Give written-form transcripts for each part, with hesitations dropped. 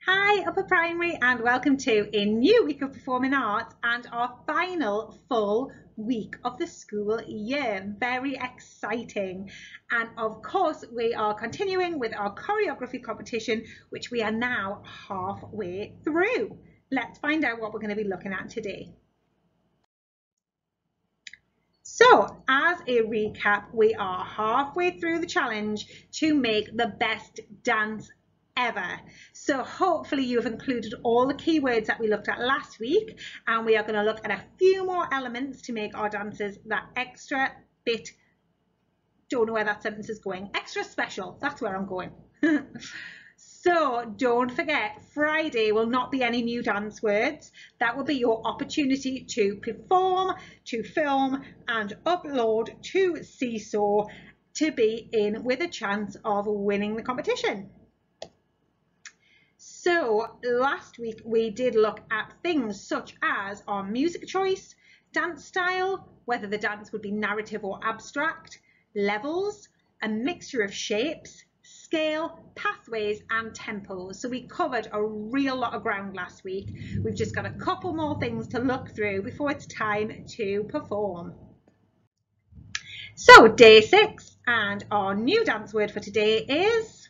Hi Upper Primary and welcome to a new week of performing arts and our final full week of the school year. Very exciting. And of course we are continuing with our choreography competition, which we are now halfway through. Let's find out what we're going to be looking at today. So, as a recap, we are halfway through the challenge to make the best dance ever. So hopefully you've included all the keywords that we looked at last week, and we are going to look at a few more elements to make our dances that extra bit, don't know where that sentence is going, extra special. That's where I'm going. So don't forget, Friday will not be any new dance words. That will be your opportunity to perform, to film and upload to Seesaw to be in with a chance of winning the competition. So last week we did look at things such as our music choice, dance style, whether the dance would be narrative or abstract, levels, a mixture of shapes, scale, pathways and tempos. So we covered a real lot of ground last week. We've just got a couple more things to look through before it's time to perform. So day 6, and our new dance word for today is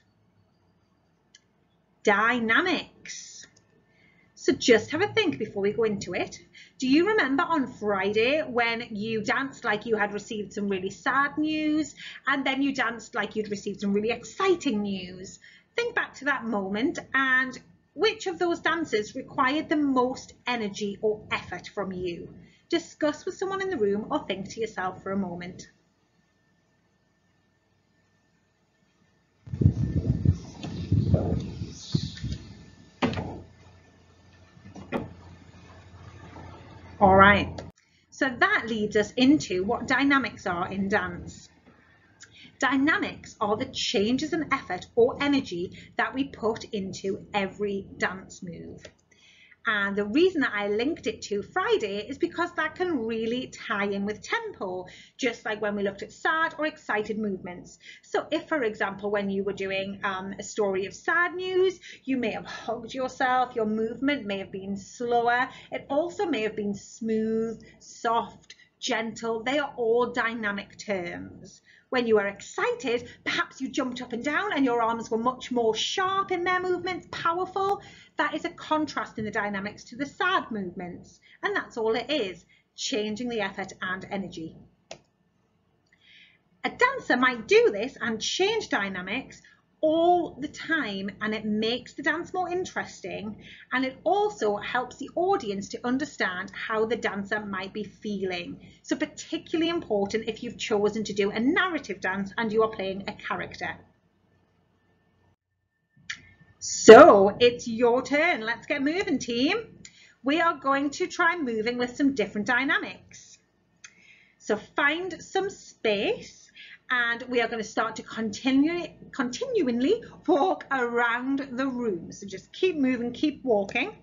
dynamics. So just have a think before we go into it. Do you remember on Friday when you danced like you had received some really sad news, and then you danced like you'd received some really exciting news? Think back to that moment and which of those dances required the most energy or effort from you? Discuss with someone in the room or think to yourself for a moment. All right, so that leads us into what dynamics are in dance. Dynamics are the changes in effort or energy that we put into every dance move. And the reason that I linked it to Friday is because that can really tie in with tempo, just like when we looked at sad or excited movements. So if, for example, when you were doing a story of sad news, you may have hugged yourself, your movement may have been slower. It also may have been smooth, soft, gentle. They are all dynamic terms. When you are excited, perhaps you jumped up and down and your arms were much more sharp in their movements, powerful. That is a contrast in the dynamics to the sad movements. And that's all it is, changing the effort and energy. A dancer might do this and change dynamics all the time, and it makes the dance more interesting, and it also helps the audience to understand how the dancer might be feeling. So particularly important if you've chosen to do a narrative dance and you are playing a character. So it's your turn. Let's get moving, team. We are going to try moving with some different dynamics. So find some space. And we are going to start to continually walk around the room. So just keep moving, keep walking.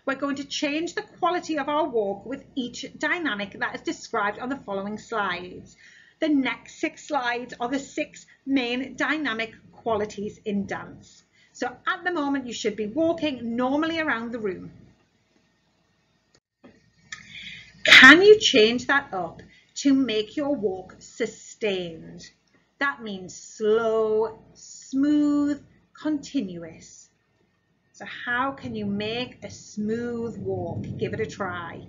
We're going to change the quality of our walk with each dynamic that is described on the following slides. The next 6 slides are the 6 main dynamic qualities in dance. So at the moment, you should be walking normally around the room. Can you change that up to make your walk sustained? That means slow, smooth, continuous. So how can you make a smooth walk? Give it a try.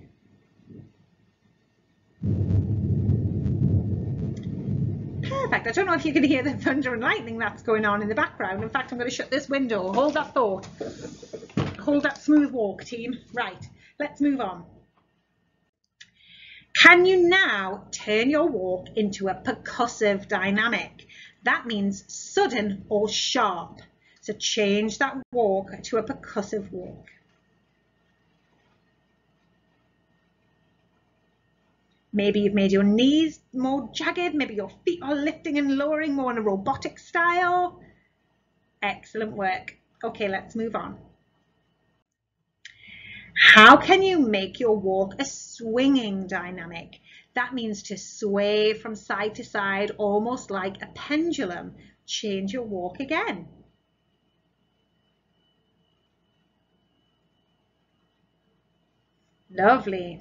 Perfect. I don't know if you can hear the thunder and lightning that's going on in the background. In fact, I'm going to shut this window. Hold that thought. Hold that smooth walk, team. Right, let's move on. Can you now turn your walk into a percussive dynamic? That means sudden or sharp. So change that walk to a percussive walk. Maybe you've made your knees more jagged. Maybe your feet are lifting and lowering more in a robotic style. Excellent work. Okay, let's move on. How can you make your walk a swinging dynamic? That means to sway from side to side, almost like a pendulum. Change your walk again. Lovely.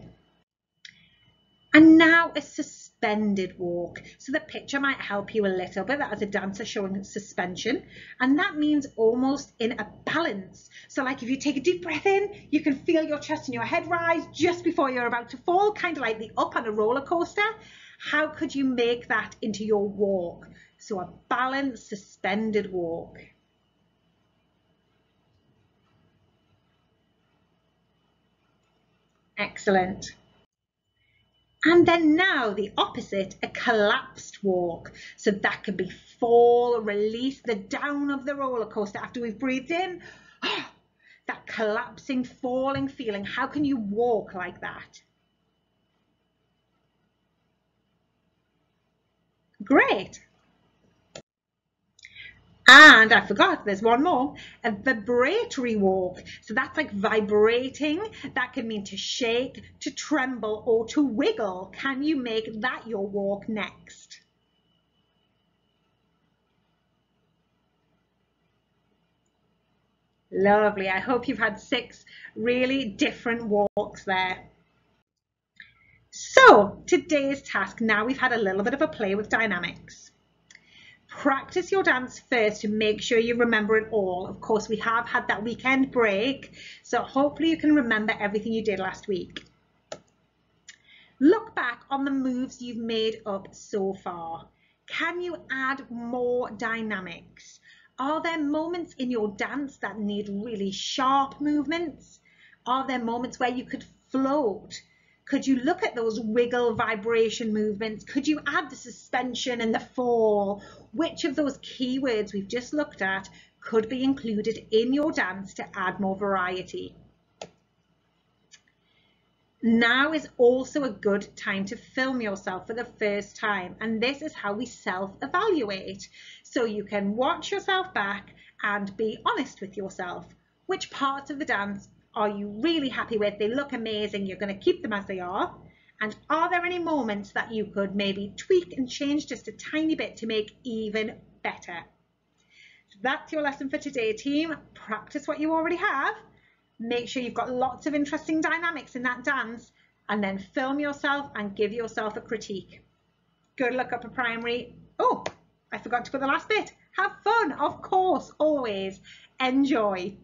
And now a suspended walk. So the picture might help you a little bit. That is a dancer showing suspension. And that means almost in a balance. So like if you take a deep breath in, you can feel your chest and your head rise just before you're about to fall, kind of like the up on a roller coaster. How could you make that into your walk? So a balanced suspended walk. Excellent. And then now the opposite, a collapsed walk. So that could be fall, release, the down of the roller coaster after we've breathed in. That collapsing, falling feeling. How can you walk like that? Great. And I forgot, there's one more, a vibratory walk. So that's like vibrating. That can mean to shake, to tremble, or to wiggle. Can you make that your walk next? Lovely. I hope you've had 6 really different walks there. So today's task, now we've had a little bit of a play with dynamics. Practice your dance first to make sure you remember it all. Of course, we have had that weekend break, so hopefully you can remember everything you did last week. Look back on the moves you've made up so far. Can you add more dynamics? Are there moments in your dance that need really sharp movements? Are there moments where you could float? Could you look at those wiggle vibration movements? Could you add the suspension and the fall? Which of those keywords we've just looked at could be included in your dance to add more variety? Now is also a good time to film yourself for the first time, and this is how we self-evaluate. So you can watch yourself back and be honest with yourself. Which parts of the dance are you really happy with? They look amazing, you're going to keep them as they are. And are there any moments that you could maybe tweak and change just a tiny bit to make even better? So that's your lesson for today, team. Practice what you already have. Make sure you've got lots of interesting dynamics in that dance, and then film yourself and give yourself a critique. Good luck upper primary. Oh, I forgot to put the last bit. Have fun, of course, always. Enjoy.